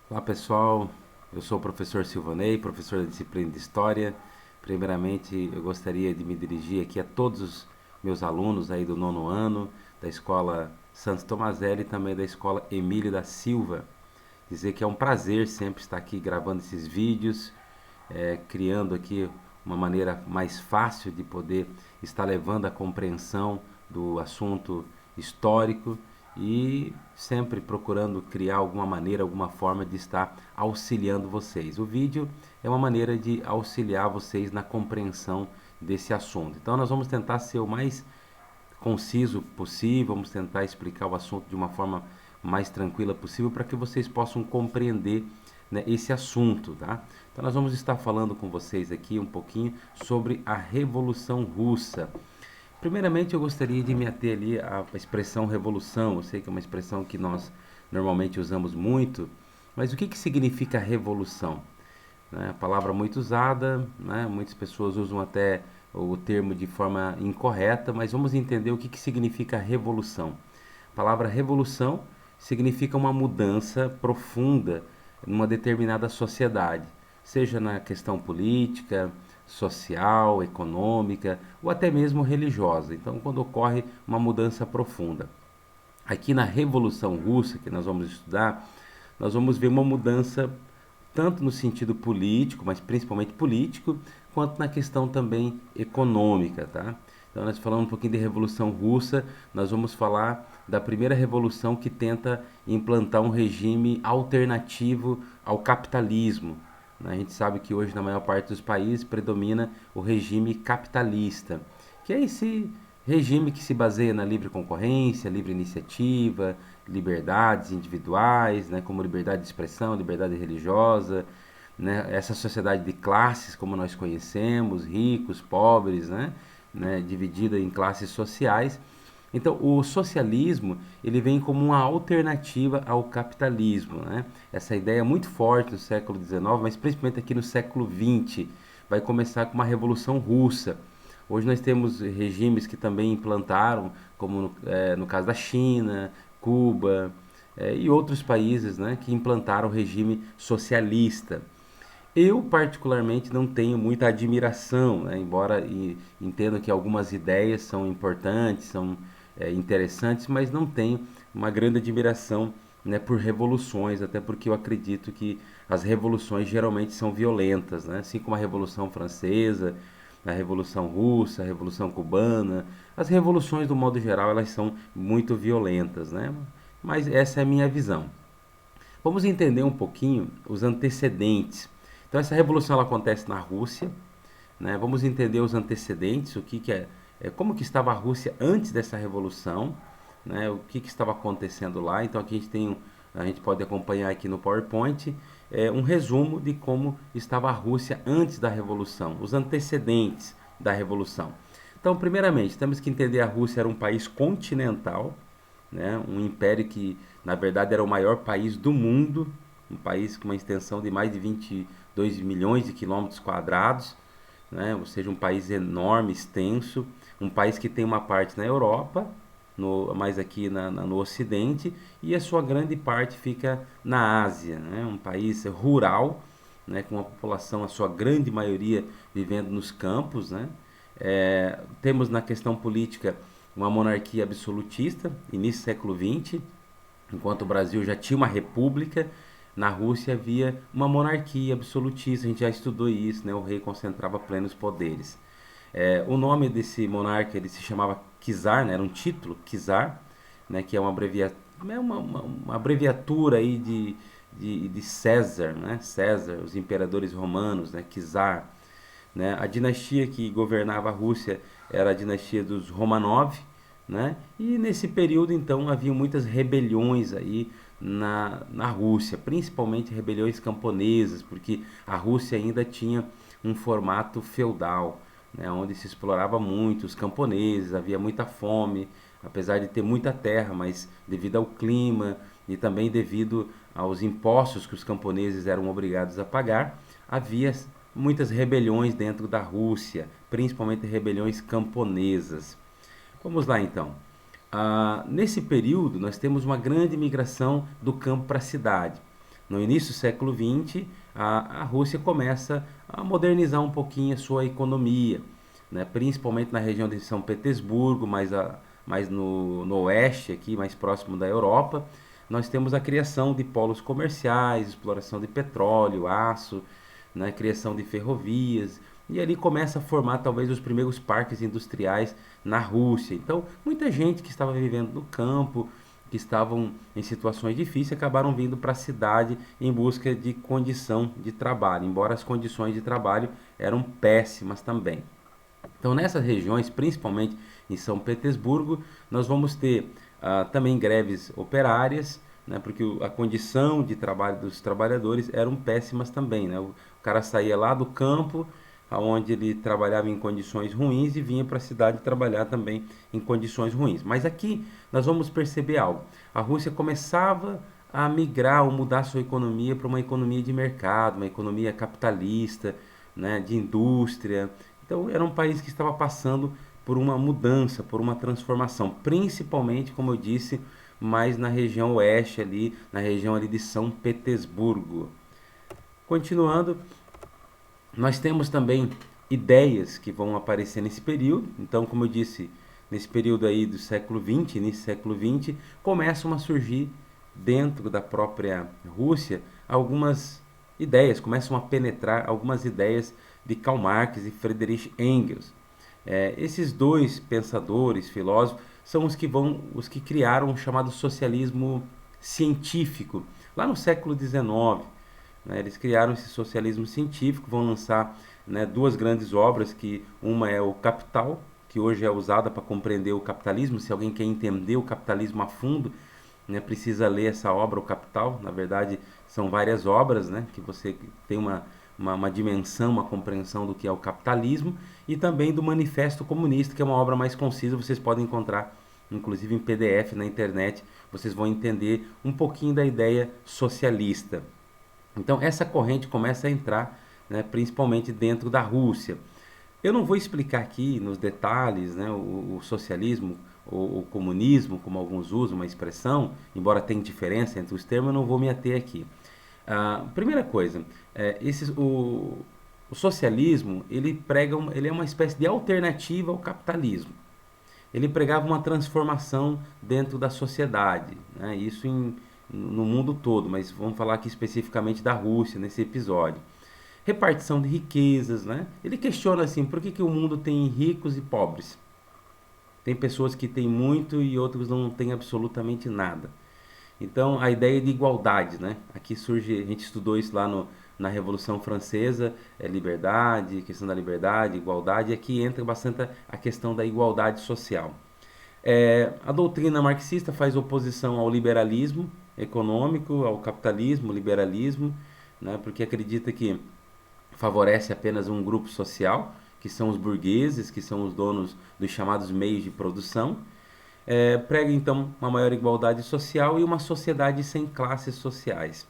Olá pessoal, eu sou o professor Silvanei, professor da disciplina de História. Primeiramente, eu gostaria de me dirigir aqui a todos os meus alunos aí do nono ano, da Escola Santos Tomazelli e também da Escola Emílio da Silva. Dizer que é um prazer sempre estar aqui gravando esses vídeos, criando aqui uma maneira mais fácil de poder estar levando a compreensão do assunto histórico e sempre procurando criar alguma maneira, alguma forma de estar auxiliando vocês. O vídeo é uma maneira de auxiliar vocês na compreensão desse assunto. Então nós vamos tentar ser o mais conciso possível, vamos tentar explicar o assunto de uma forma mais tranquila possível para que vocês possam compreender, né, esse assunto, tá? Então nós vamos estar falando com vocês aqui um pouquinho sobre a Revolução Russa. Primeiramente eu gostaria de me ater ali à expressão revolução. Eu sei que é uma expressão que nós normalmente usamos muito, mas o que significa revolução? Né? A palavra muito usada, né? Muitas pessoas usam até o termo de forma incorreta, mas vamos entender o que significa revolução. A palavra revolução significa uma mudança profunda numa determinada sociedade, seja na questão política, social, econômica ou até mesmo religiosa. Então, quando ocorre uma mudança profunda. Aqui na Revolução Russa, que nós vamos estudar, nós vamos ver uma mudança tanto no sentido político, mas principalmente político, quanto na questão também econômica, tá? Então, nós falamos um pouquinho de Revolução Russa, nós vamos falar da primeira revolução que tenta implantar um regime alternativo ao capitalismo. Né? A gente sabe que hoje, na maior parte dos países, predomina o regime capitalista, que é esse regime que se baseia na livre concorrência, livre iniciativa, liberdades individuais, né, como liberdade de expressão, liberdade religiosa, né, essa sociedade de classes como nós conhecemos, ricos, pobres, né, dividida em classes sociais. Então, o socialismo ele vem como uma alternativa ao capitalismo, né? Essa ideia é muito forte no século XIX, mas principalmente aqui no século XX, vai começar com uma revolução russa. Hoje nós temos regimes que também implantaram, como no caso da China, Cuba, e outros países, né, que implantaram o regime socialista. Eu, particularmente, não tenho muita admiração, né, embora entendo que algumas ideias são importantes, são interessantes, mas não tenho uma grande admiração, né, por revoluções, até porque eu acredito que as revoluções geralmente são violentas, né, assim como a Revolução Francesa, a Revolução Russa, a Revolução Cubana. As revoluções, do modo geral, elas são muito violentas, né? Mas essa é a minha visão. Vamos entender um pouquinho os antecedentes. Então, essa revolução ela acontece na Rússia, né? Vamos entender os antecedentes, o que como que estava a Rússia antes dessa revolução, né? O que estava acontecendo lá. Então, aqui a gente pode acompanhar aqui no PowerPoint um resumo de como estava a Rússia antes da revolução, os antecedentes da revolução. Então, primeiramente, temos que entender a Rússia era um país continental, né? Um império que, na verdade, era o maior país do mundo, um país com uma extensão de mais de 22 milhões de quilômetros quadrados, né? Ou seja, um país enorme, extenso, um país que tem uma parte na Europa, mais aqui no Ocidente, e a sua grande parte fica na Ásia, né? Um país rural, né? Com a população, a sua grande maioria, vivendo nos campos, né? Temos na questão política uma monarquia absolutista, início do século XX, enquanto o Brasil já tinha uma república, na Rússia havia uma monarquia absolutista, a gente já estudou isso, né? O rei concentrava plenos poderes. O nome desse monarca ele se chamava Czar, né? Era um título, Czar, né? Que é uma abreviatura aí de César, né? César, os imperadores romanos, né? Czar. Né? A dinastia que governava a Rússia era a dinastia dos Romanov, né? E nesse período então havia muitas rebeliões aí na Rússia, principalmente rebeliões camponesas, porque a Rússia ainda tinha um formato feudal, né? Onde se explorava muito os camponeses, havia muita fome, apesar de ter muita terra, mas devido ao clima e também devido aos impostos que os camponeses eram obrigados a pagar, havia muitas rebeliões dentro da Rússia, principalmente rebeliões camponesas. Vamos lá então. Nesse período, nós temos uma grande migração do campo para a cidade. No início do século XX, a Rússia começa a modernizar um pouquinho a sua economia, né? Principalmente na região de São Petersburgo, mais no oeste, aqui, mais próximo da Europa. Nós temos a criação de polos comerciais, exploração de petróleo, aço, né? Criação de ferrovias. E ali começa a formar talvez os primeiros parques industriais na Rússia. Então, muita gente que estava vivendo no campo, que estavam em situações difíceis, acabaram vindo para a cidade em busca de condição de trabalho, embora as condições de trabalho eram péssimas também. Então, nessas regiões, principalmente em São Petersburgo, nós vamos ter também greves operárias, né, porque a condição de trabalho dos trabalhadores eram péssimas também. Né? O cara saía lá do campo, onde ele trabalhava em condições ruins, e vinha para a cidade trabalhar também em condições ruins. Mas aqui nós vamos perceber algo. A Rússia começava a migrar ou mudar sua economia para uma economia de mercado, uma economia capitalista, né, de indústria. Então era um país que estava passando por uma mudança, por uma transformação, principalmente, como eu disse, mais na região oeste ali, na região ali de São Petersburgo. Continuando, nós temos também ideias que vão aparecer nesse período. Então, como eu disse, nesse período aí do século XX, início do século XX, começam a surgir dentro da própria Rússia algumas ideias, começam a penetrar algumas ideias de Karl Marx e Friedrich Engels. Esses dois pensadores, filósofos, são os que criaram o chamado socialismo científico, lá no século XIX. Né? Eles criaram esse socialismo científico, vão lançar, né, duas grandes obras, que uma é o Capital, que hoje é usada para compreender o capitalismo. Se alguém quer entender o capitalismo a fundo, né, precisa ler essa obra, o Capital. Na verdade, são várias obras, né, que você tem uma dimensão, uma compreensão do que é o capitalismo, e também do Manifesto Comunista, que é uma obra mais concisa. Vocês podem encontrar, inclusive em PDF na internet, vocês vão entender um pouquinho da ideia socialista. Então essa corrente começa a entrar, né, principalmente dentro da Rússia. Eu não vou explicar aqui nos detalhes, né, o socialismo ou o comunismo, como alguns usam uma expressão, embora tenha diferença entre os termos, eu não vou me ater aqui. Primeira coisa, o socialismo, ele é uma espécie de alternativa ao capitalismo. Ele pregava uma transformação dentro da sociedade, né? Isso no mundo todo, mas vamos falar aqui especificamente da Rússia nesse episódio. Repartição de riquezas, né? Ele questiona assim, por que o mundo tem ricos e pobres? Tem pessoas que têm muito e outros não têm absolutamente nada. Então, a ideia de igualdade, né? Aqui surge, a gente estudou isso lá na Revolução Francesa, liberdade, questão da liberdade, igualdade, e aqui entra bastante a questão da igualdade social. A doutrina marxista faz oposição ao liberalismo econômico, ao capitalismo, liberalismo, né? Porque acredita que favorece apenas um grupo social, que são os burgueses, que são os donos dos chamados meios de produção. Prega então uma maior igualdade social e uma sociedade sem classes sociais.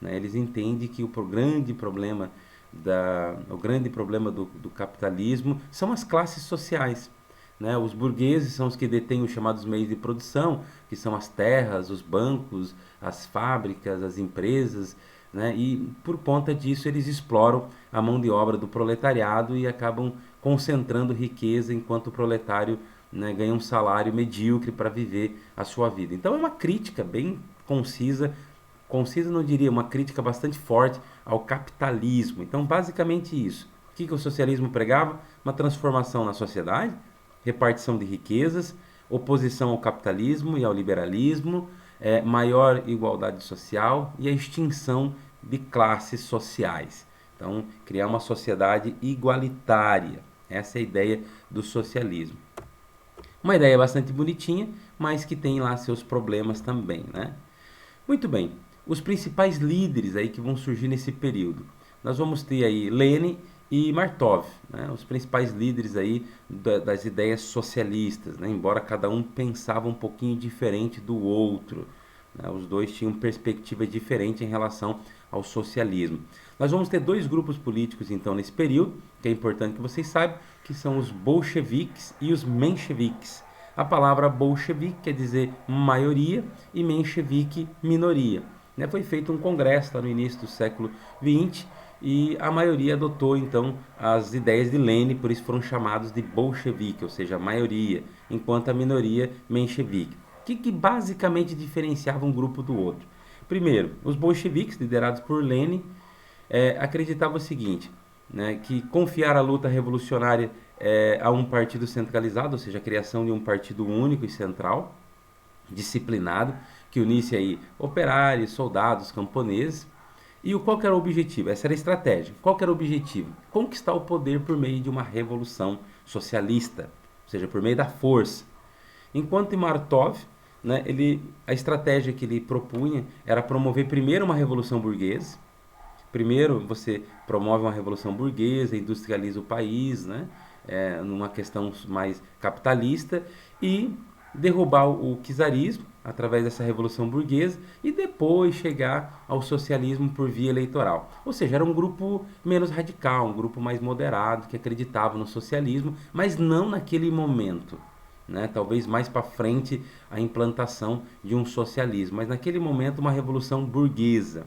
Né? Eles entendem que o grande problema do capitalismo são as classes sociais. Né? Os burgueses são os que detêm os chamados meios de produção, que são as terras, os bancos, as fábricas, as empresas, né? E por conta disso eles exploram a mão de obra do proletariado e acabam concentrando riqueza, enquanto o proletário, né, ganha um salário medíocre para viver a sua vida. Então é uma crítica bem concisa não diria, uma crítica bastante forte ao capitalismo. Então basicamente isso. O que o socialismo pregava? Uma transformação na sociedade, repartição de riquezas, oposição ao capitalismo e ao liberalismo, maior igualdade social e a extinção de classes sociais. Então, criar uma sociedade igualitária. Essa é a ideia do socialismo. Uma ideia bastante bonitinha, mas que tem lá seus problemas também, né? Muito bem, os principais líderes aí que vão surgir nesse período. Nós vamos ter aí Lenin e Martov, né? Os principais líderes aí das ideias socialistas, né? Embora cada um pensava um pouquinho diferente do outro, né? Os dois tinham perspectivas diferentes em relação ao socialismo. Nós vamos ter dois grupos políticos então nesse período, que é importante que vocês saibam, que são os bolcheviques e os mencheviques. A palavra bolchevique quer dizer maioria e menchevique minoria. né, foi feito um congresso lá no início do século XX e a maioria adotou então as ideias de Lenin, por isso foram chamados de bolchevique, ou seja, a maioria, enquanto a minoria menchevique. O que basicamente diferenciava um grupo do outro? Primeiro, os bolcheviques, liderados por Lenin, acreditavam o seguinte, né, que confiar a luta revolucionária a um partido centralizado, ou seja, a criação de um partido único e central, disciplinado, que unisse aí operários, soldados, camponeses. E qual que era o objetivo? Essa era a estratégia. Qual que era o objetivo? Conquistar o poder por meio de uma revolução socialista, ou seja, por meio da força. Enquanto em Martov, né, a estratégia que ele propunha era promover primeiro uma revolução burguesa. Primeiro você promove uma revolução burguesa, industrializa o país, né, numa questão mais capitalista, e derrubar o czarismo através dessa revolução burguesa e depois chegar ao socialismo por via eleitoral. Ou seja, era um grupo menos radical, um grupo mais moderado que acreditava no socialismo, mas não naquele momento, né? Talvez mais para frente a implantação de um socialismo, mas naquele momento uma revolução burguesa.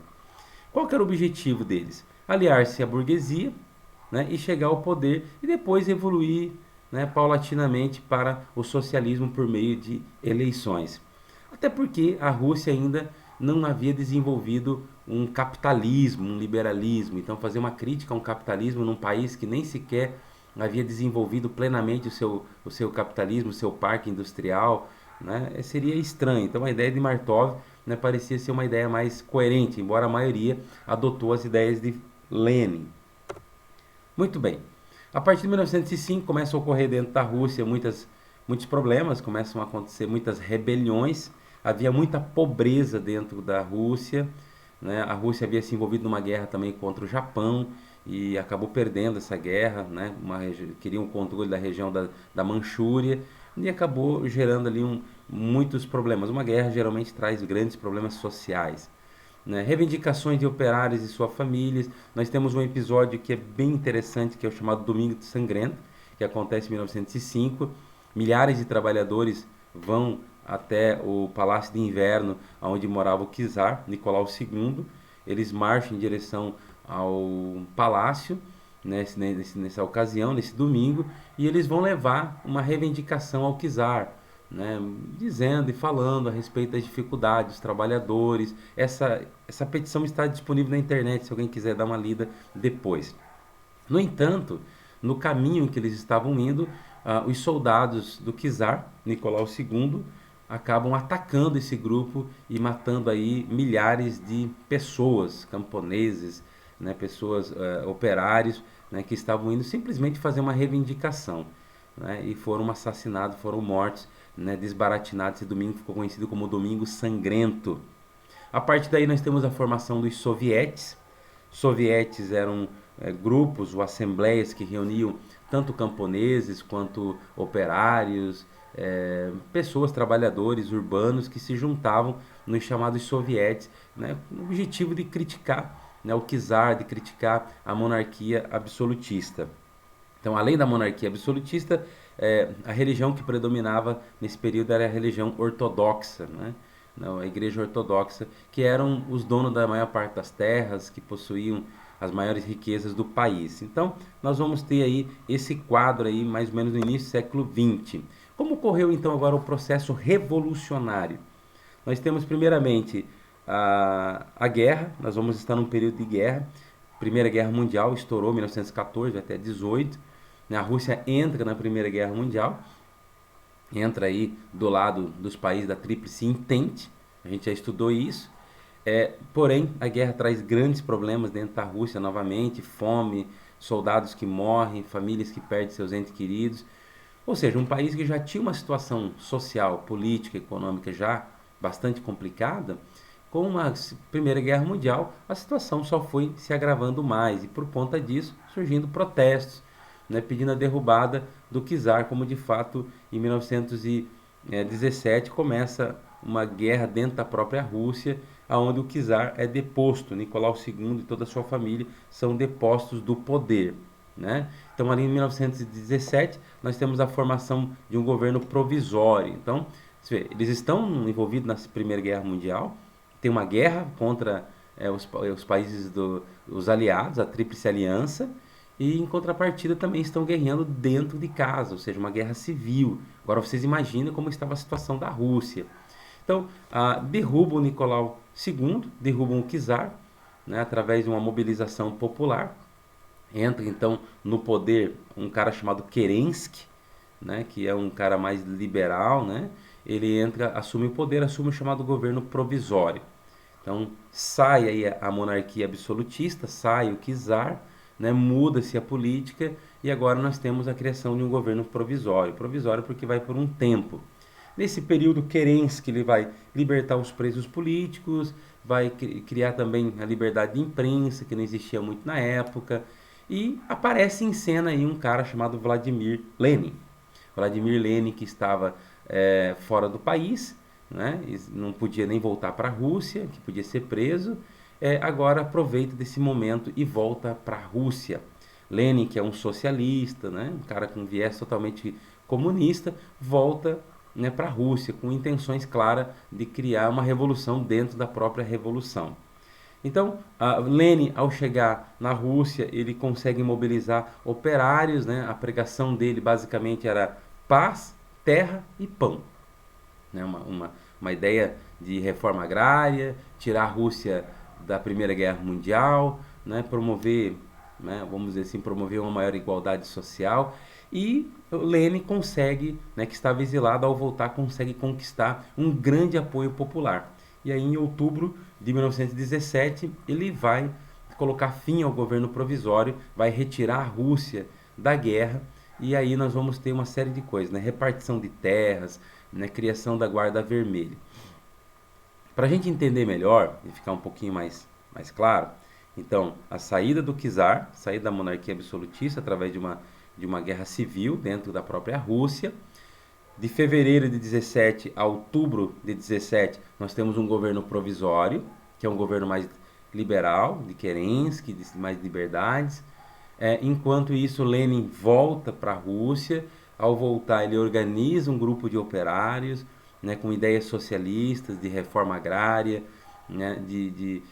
Qual que era o objetivo deles? Aliar-se à burguesia, né, e chegar ao poder e depois evoluir, né, paulatinamente para o socialismo por meio de eleições. Até porque a Rússia ainda não havia desenvolvido um capitalismo, um liberalismo. Então fazer uma crítica a um capitalismo num país que nem sequer havia desenvolvido plenamente o seu capitalismo, o seu parque industrial, né, seria estranho. Então a ideia de Martov, né, parecia ser uma ideia mais coerente, embora a maioria adotou as ideias de Lenin. Muito bem. A partir de 1905 começam a ocorrer dentro da Rússia muitos problemas, começam a acontecer muitas rebeliões, havia muita pobreza dentro da Rússia, né? A Rússia havia se envolvido numa guerra também contra o Japão e acabou perdendo essa guerra, né? Queria um controle da região da Manchúria e acabou gerando ali muitos problemas. Uma guerra geralmente traz grandes problemas sociais, né? Reivindicações de operários e suas famílias. Nós temos um episódio que é bem interessante, que é o chamado Domingo Sangrento, que acontece em 1905. Milhares de trabalhadores vão até o Palácio de Inverno, onde morava o czar Nicolau II. Eles marcham em direção ao palácio, né, nessa ocasião, nesse domingo, e eles vão levar uma reivindicação ao czar, né, dizendo e falando a respeito das dificuldades dos trabalhadores. Essa petição está disponível na internet, se alguém quiser dar uma lida depois. No entanto, no caminho em que eles estavam indo, os soldados do czar, Nicolau II, acabam atacando esse grupo e matando aí milhares de pessoas, camponeses, né, pessoas, operários, né, que estavam indo simplesmente fazer uma reivindicação, né, e foram assassinados, foram mortos, né, desbaratinados. Esse domingo ficou conhecido como Domingo Sangrento. A partir daí nós temos a formação dos sovietes. Sovietes eram grupos ou assembleias que reuniam tanto camponeses quanto operários, pessoas, trabalhadores urbanos que se juntavam nos chamados sovietes, né, com o objetivo de criticar, né, o czar, de criticar a monarquia absolutista. Então, além da monarquia absolutista, a religião que predominava nesse período era a religião ortodoxa, né? Não, a igreja ortodoxa, que eram os donos da maior parte das terras, que possuíam as maiores riquezas do país. Então, nós vamos ter aí esse quadro aí, mais ou menos no início do século XX. Como ocorreu então agora o processo revolucionário? Nós temos primeiramente a guerra, nós vamos estar num período de guerra. Primeira Guerra Mundial estourou em 1914 até 18. A Rússia entra na Primeira Guerra Mundial, entra aí do lado dos países da Tríplice Entente, a gente já estudou isso. Porém, a guerra traz grandes problemas dentro da Rússia novamente, fome, soldados que morrem, famílias que perdem seus entes queridos. Ou seja, um país que já tinha uma situação social, política, econômica já bastante complicada, com a Primeira Guerra Mundial, a situação só foi se agravando mais e por conta disso surgindo protestos, né, pedindo a derrubada do czar, como de fato em 1917 começa uma guerra dentro da própria Rússia, onde o czar é deposto, Nicolau II e toda a sua família são depostos do poder, né? Então ali em 1917 nós temos a formação de um governo provisório. Então, eles estão envolvidos na Primeira Guerra Mundial, tem uma guerra contra os países os aliados, a Tríplice Aliança, e em contrapartida também estão guerreando dentro de casa, ou seja, uma guerra civil. Agora vocês imaginam como estava a situação da Rússia. Então, derrubam Nicolau II, derrubam o czar, né, através de uma mobilização popular. Entra então no poder um cara chamado Kerensky, né, que é um cara mais liberal, né? Ele entra, assume o poder, assume o chamado governo provisório. Então sai aí a monarquia absolutista, sai o czar, né, muda-se a política e agora nós temos a criação de um governo provisório. Provisório porque vai por um tempo. Nesse período, Kerensky ele vai libertar os presos políticos, vai criar também a liberdade de imprensa, que não existia muito na época, e aparece em cena aí um cara chamado Vladimir Lenin. Vladimir Lenin, que estava fora do país, né, não podia nem voltar para a Rússia, que podia ser preso, agora aproveita desse momento e volta para a Rússia. Lenin, que é um socialista, né, um cara com viés totalmente comunista, volta, né, para a Rússia, com intenções claras de criar uma revolução dentro da própria revolução. Então, Lenin, ao chegar na Rússia, ele consegue mobilizar operários, né? A pregação dele basicamente era paz, terra e pão. Né? Uma ideia de reforma agrária, tirar a Rússia da Primeira Guerra Mundial, né? Promover, né, vamos dizer assim, promover uma maior igualdade social. E Lenin consegue, né, que estava exilado, ao voltar, consegue conquistar um grande apoio popular. E aí, em outubro de 1917, ele vai colocar fim ao governo provisório, vai retirar a Rússia da guerra, e aí nós vamos ter uma série de coisas, né? Repartição de terras, né? Criação da Guarda Vermelha. Para a gente entender melhor e ficar um pouquinho mais claro, então, a saída do czar, saída da monarquia absolutista através de uma guerra civil dentro da própria Rússia. De fevereiro de 17 a outubro de 17, nós temos um governo provisório, que é um governo mais liberal, de Kerensky, de mais liberdades. Enquanto isso, Lenin volta para a Rússia. Ao voltar, ele organiza um grupo de operários, né, com ideias socialistas, de reforma agrária, né, de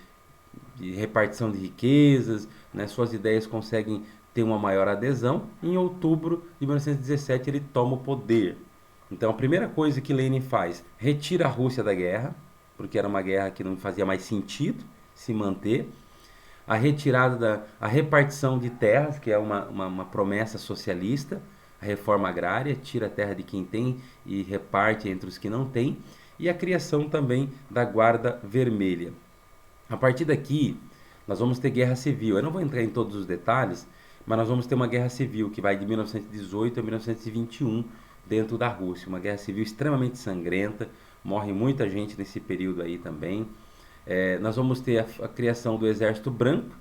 repartição de riquezas, né, suas ideias conseguem ter uma maior adesão. Em outubro de 1917, ele toma o poder. Então, a primeira coisa que Lenin faz, retira a Rússia da guerra, porque era uma guerra que não fazia mais sentido se manter. A retirada a repartição de terras, que é uma promessa socialista, a reforma agrária, tira a terra de quem tem e reparte entre os que não têm. E a criação também da Guarda Vermelha. A partir daqui, nós vamos ter guerra civil. Eu não vou entrar em todos os detalhes, mas nós vamos ter uma guerra civil que vai de 1918 a 1921, dentro da Rússia, uma guerra civil extremamente sangrenta, morre muita gente nesse período aí também. Nós vamos ter a criação do Exército Branco,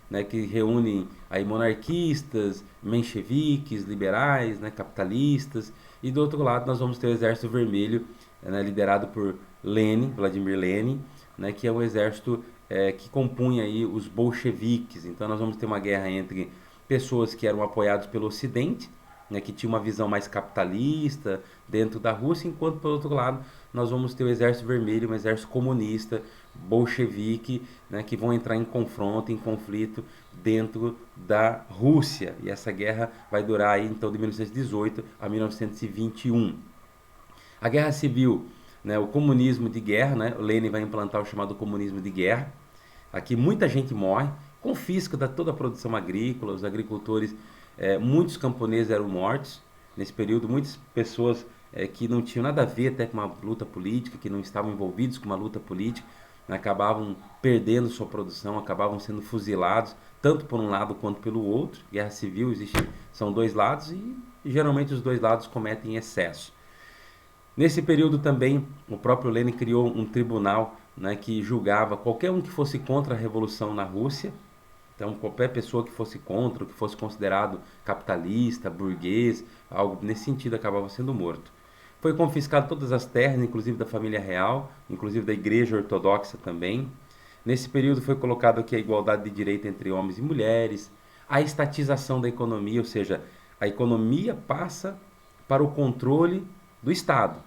né, que reúne aí monarquistas, mencheviques, liberais, né, capitalistas, e do outro lado nós vamos ter o Exército Vermelho, né, liderado por Lenin, Vladimir Lenin, né, que é um exército que compunha aí os bolcheviques. Então nós vamos ter uma guerra entre pessoas que eram apoiadas pelo Ocidente, né, que tinha uma visão mais capitalista dentro da Rússia, enquanto, por outro lado, nós vamos ter o Exército Vermelho, um exército comunista, bolchevique, né, que vão entrar em confronto, em conflito dentro da Rússia. E essa guerra vai durar aí, então, de 1918 a 1921. A Guerra Civil, né, o comunismo de guerra, né, o Lenin vai implantar o chamado comunismo de guerra. Aqui muita gente morre, confisca toda a produção agrícola, os agricultores... muitos camponeses eram mortos nesse período, muitas pessoas que não tinham nada a ver até com uma luta política, que não estavam envolvidos com uma luta política, né, acabavam perdendo sua produção, acabavam sendo fuzilados, tanto por um lado quanto pelo outro. Guerra civil, são dois lados e geralmente os dois lados cometem excesso. Nesse período também, o próprio Lenin criou um tribunal, né, que julgava qualquer um que fosse contra a revolução na Rússia. Então, qualquer pessoa que fosse contra, que fosse considerado capitalista, burguês, algo nesse sentido, acabava sendo morto. Foi confiscado todas as terras, inclusive da família real, inclusive da igreja ortodoxa também. Nesse período foi colocado aqui a igualdade de direito entre homens e mulheres, a estatização da economia, ou seja, a economia passa para o controle do Estado.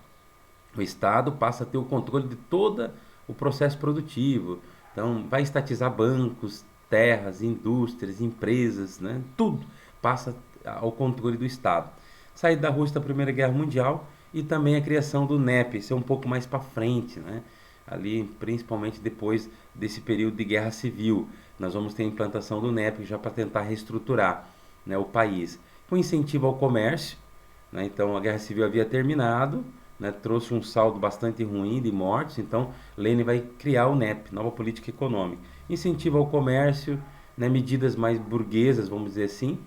O Estado passa a ter o controle de toda o processo produtivo. Então, vai estatizar bancos, terras, indústrias, empresas, né? Tudo passa ao controle do Estado. Saída da Rússia da Primeira Guerra Mundial e também a criação do NEP, isso é um pouco mais para frente, né? Ali, principalmente depois desse período de guerra civil, nós vamos ter a implantação do NEP já para tentar reestruturar, né, o país. Com incentivo ao comércio, né? Então a guerra civil havia terminado, né, trouxe um saldo bastante ruim de mortes, então Lênin vai criar o NEP, Nova Política Econômica. Incentivo ao comércio, né, medidas mais burguesas, vamos dizer assim,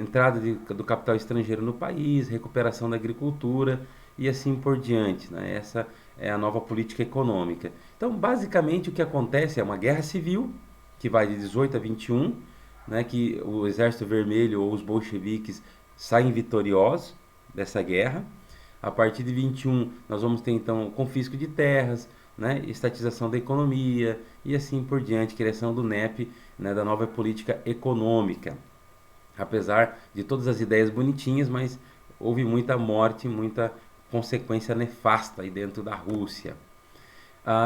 entrada do capital estrangeiro no país, recuperação da agricultura e assim por diante, né? Essa é a nova política econômica. Então, basicamente, o que acontece é uma guerra civil, que vai de 18 a 21, né, que o Exército Vermelho ou os bolcheviques saem vitoriosos dessa guerra. A partir de 21, nós vamos ter então o confisco de terras, né, estatização da economia e assim por diante, criação do NEP, né, da nova política econômica. Apesar de todas as ideias bonitinhas, mas houve muita morte, muita consequência nefasta aí dentro da Rússia.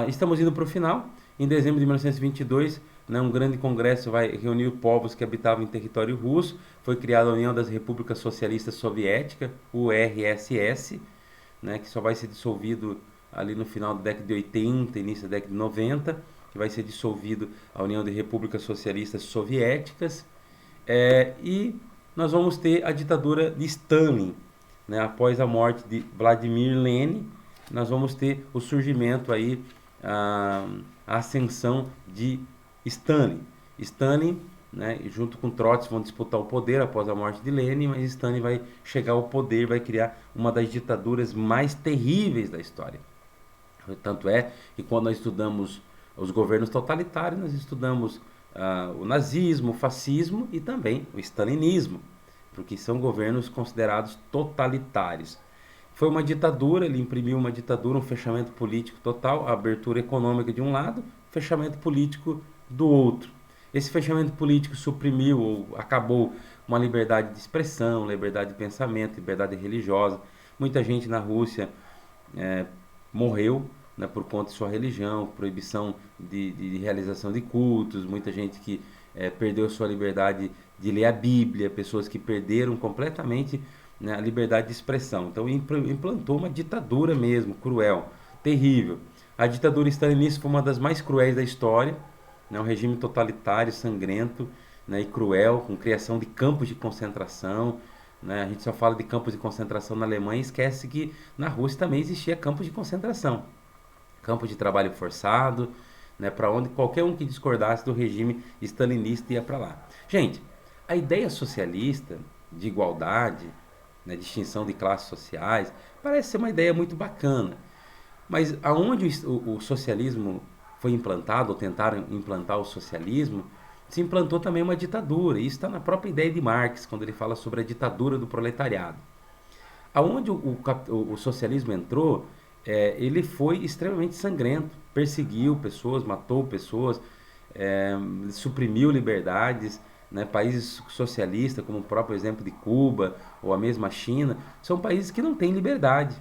Estamos indo para o final. Em dezembro de 1922, né, um grande congresso vai reunir povos que habitavam em território russo. Foi criada a União das Repúblicas Socialistas Soviéticas, URSS, né, que só vai ser dissolvido ali no final da década de 80, início da década de 90, que vai ser dissolvido a União de Repúblicas Socialistas Soviéticas. E nós vamos ter a ditadura de Stalin, né? Após a morte de Vladimir Lenin, nós vamos ter o surgimento aí, a ascensão de Stalin. Stalin, né, junto com Trotsky vão disputar o poder após a morte de Lenin, mas Stalin vai chegar ao poder, vai criar uma das ditaduras mais terríveis da história. Tanto é que quando nós estudamos os governos totalitários, nós estudamos o nazismo, o fascismo e também o stalinismo, porque são governos considerados totalitários. Foi uma ditadura, ele imprimiu uma ditadura, um fechamento político total, a abertura econômica de um lado, fechamento político do outro. Esse fechamento político suprimiu ou acabou uma liberdade de expressão, liberdade de pensamento, liberdade religiosa. Muita gente na Rússia morreu, né, por conta de sua religião, proibição de realização de cultos, muita gente que perdeu sua liberdade de ler a Bíblia, pessoas que perderam completamente, né, a liberdade de expressão. Então implantou uma ditadura mesmo, cruel, terrível. A ditadura stalinista foi uma das mais cruéis da história, né, um regime totalitário, sangrento, né, e cruel, com criação de campos de concentração. Né? A gente só fala de campos de concentração na Alemanha e esquece que na Rússia também existia campos de concentração. Campo de trabalho forçado, né, para onde qualquer um que discordasse do regime stalinista ia para lá. Gente, a ideia socialista de igualdade, né, distinção de classes sociais, parece ser uma ideia muito bacana. Mas aonde o socialismo foi implantado, ou tentaram implantar o socialismo, se implantou também uma ditadura. E isso está na própria ideia de Marx, quando ele fala sobre a ditadura do proletariado. Aonde o socialismo entrou, ele foi extremamente sangrento, perseguiu pessoas, matou pessoas, suprimiu liberdades, né? Países socialistas, como o próprio exemplo de Cuba ou a mesma China, são países que não têm liberdade.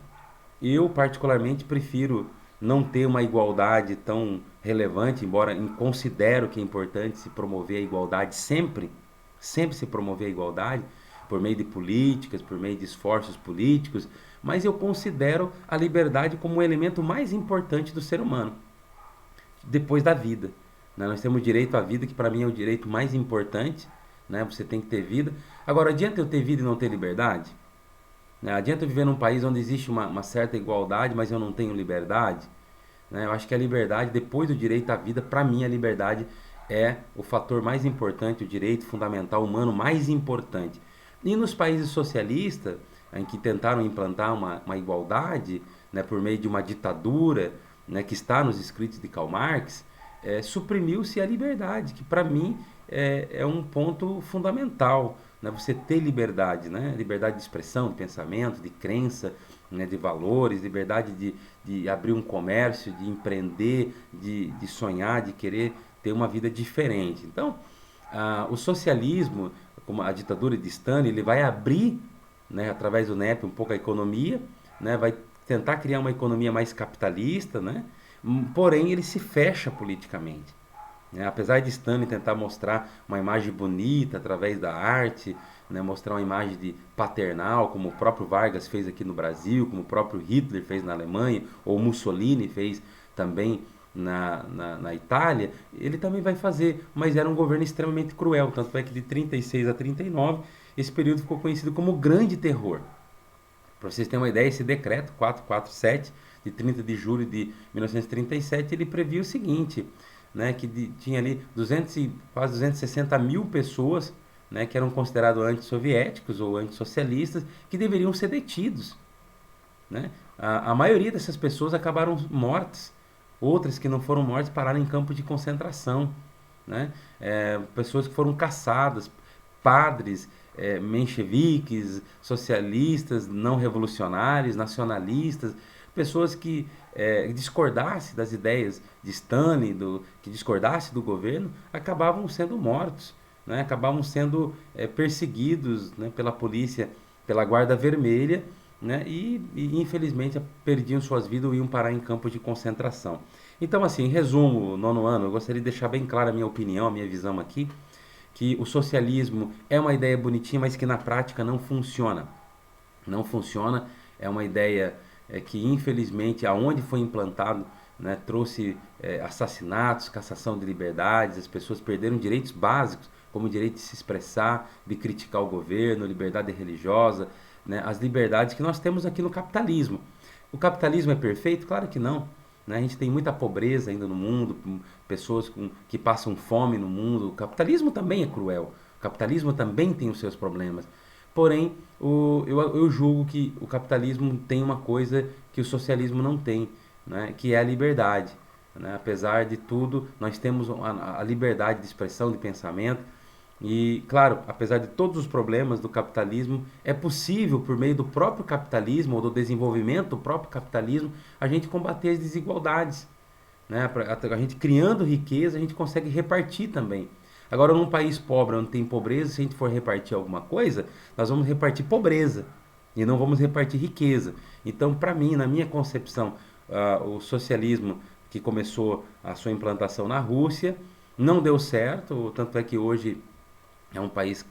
Eu, particularmente, prefiro não ter uma igualdade tão relevante, embora considero que é importante se promover a igualdade sempre, sempre se promover a igualdade, por meio de políticas, por meio de esforços políticos, mas eu considero a liberdade como o elemento mais importante do ser humano, depois da vida. Né? Nós temos direito à vida, que para mim é o direito mais importante, né? Você tem que ter vida. Agora, adianta eu ter vida e não ter liberdade? Né? Adianta eu viver num país onde existe uma certa igualdade, mas eu não tenho liberdade? Né? Eu acho que a liberdade, depois do direito à vida, para mim a liberdade é o fator mais importante, o direito fundamental humano mais importante. E nos países socialistas, em que tentaram implantar uma igualdade, né, por meio de uma ditadura, né, que está nos escritos de Karl Marx, suprimiu-se a liberdade, que para mim é um ponto fundamental, né, você ter liberdade, né, liberdade de expressão, de pensamento, de crença, né, de valores, liberdade de abrir um comércio, de empreender, de sonhar, de querer ter uma vida diferente. Então, o socialismo, como a ditadura de Stalin, ele vai abrir, né, através do NEP um pouco a economia, né, vai tentar criar uma economia mais capitalista, né, porém ele se fecha politicamente. Né? Apesar de Stalin tentar mostrar uma imagem bonita através da arte, né? Mostrar uma imagem de paternal, como o próprio Vargas fez aqui no Brasil, como o próprio Hitler fez na Alemanha, ou Mussolini fez também na Itália, ele também vai fazer, mas era um governo extremamente cruel, tanto é que de 36 a 39, esse período ficou conhecido como o Grande Terror. Para vocês terem uma ideia, esse decreto 447, de 30 de julho de 1937, ele previa o seguinte, né, que tinha ali 200 quase 260 mil pessoas, né, que eram considerados antissoviéticos ou antissocialistas, que deveriam ser detidos. Né? A maioria dessas pessoas acabaram mortas, outras que não foram mortas pararam em campos de concentração. Né? Pessoas que foram caçadas, padres, mencheviques, socialistas, não revolucionários, nacionalistas, pessoas que discordassem das ideias de Stalin, que discordassem do governo, acabavam sendo mortos, né? Acabavam sendo perseguidos, né, pela polícia, pela Guarda Vermelha, né? E infelizmente perdiam suas vidas ou iam parar em campos de concentração. Então, assim, em resumo, nono ano, eu gostaria de deixar bem clara a minha opinião, a minha visão aqui, que o socialismo é uma ideia bonitinha, mas que na prática não funciona. Não funciona, é uma ideia que infelizmente aonde foi implantado, né, trouxe assassinatos, cassação de liberdades, as pessoas perderam direitos básicos, como o direito de se expressar, de criticar o governo, liberdade religiosa, né, as liberdades que nós temos aqui no capitalismo. O capitalismo é perfeito? Claro que não. Né? A gente tem muita pobreza ainda no mundo, pessoas que passam fome no mundo. O capitalismo também é cruel. O capitalismo também tem os seus problemas. Porém, eu julgo que o capitalismo tem uma coisa que o socialismo não tem, né? Que é a liberdade. Né? Apesar de tudo, nós temos a liberdade de expressão, de pensamento. E, claro, apesar de todos os problemas do capitalismo, é possível, por meio do próprio capitalismo ou do desenvolvimento do próprio capitalismo, a gente combater as desigualdades. Né? A gente criando riqueza, a gente consegue repartir também. Agora, num país pobre, onde tem pobreza, se a gente for repartir alguma coisa, nós vamos repartir pobreza e não vamos repartir riqueza. Então, para mim, na minha concepção, o socialismo que começou a sua implantação na Rússia não deu certo, tanto é que hoje é um país,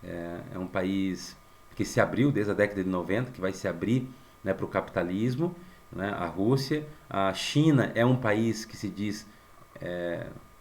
é um país que se abriu desde a década de 90, que vai se abrir, né, para o capitalismo, né, a Rússia. A China é um país que se diz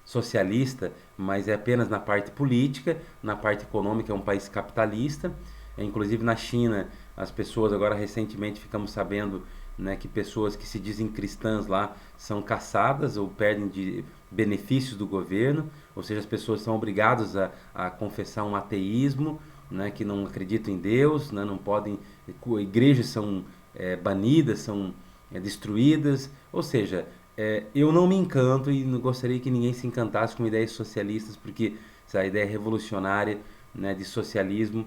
socialista, mas é apenas na parte política, na parte econômica é um país capitalista. Inclusive na China, as pessoas agora recentemente ficamos sabendo, né, que pessoas que se dizem cristãs lá são caçadas ou perdem de benefícios do governo, ou seja, as pessoas são obrigadas a confessar um ateísmo, né, que não acreditam em Deus, né, não podem, igrejas são banidas, são destruídas, ou seja, eu não me encanto e não gostaria que ninguém se encantasse com ideias socialistas, porque essa ideia revolucionária, né, de socialismo,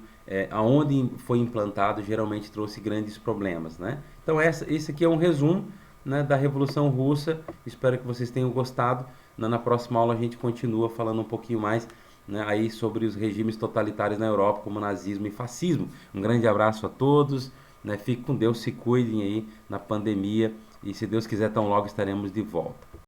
aonde foi implantado, geralmente trouxe grandes problemas, né? Então esse aqui é um resumo, né, da Revolução Russa. Espero que vocês tenham gostado. Na próxima aula a gente continua falando um pouquinho mais, né, aí sobre os regimes totalitários na Europa, como nazismo e fascismo. Um grande abraço a todos, né? Fiquem com Deus, se cuidem aí na pandemia e se Deus quiser tão logo estaremos de volta.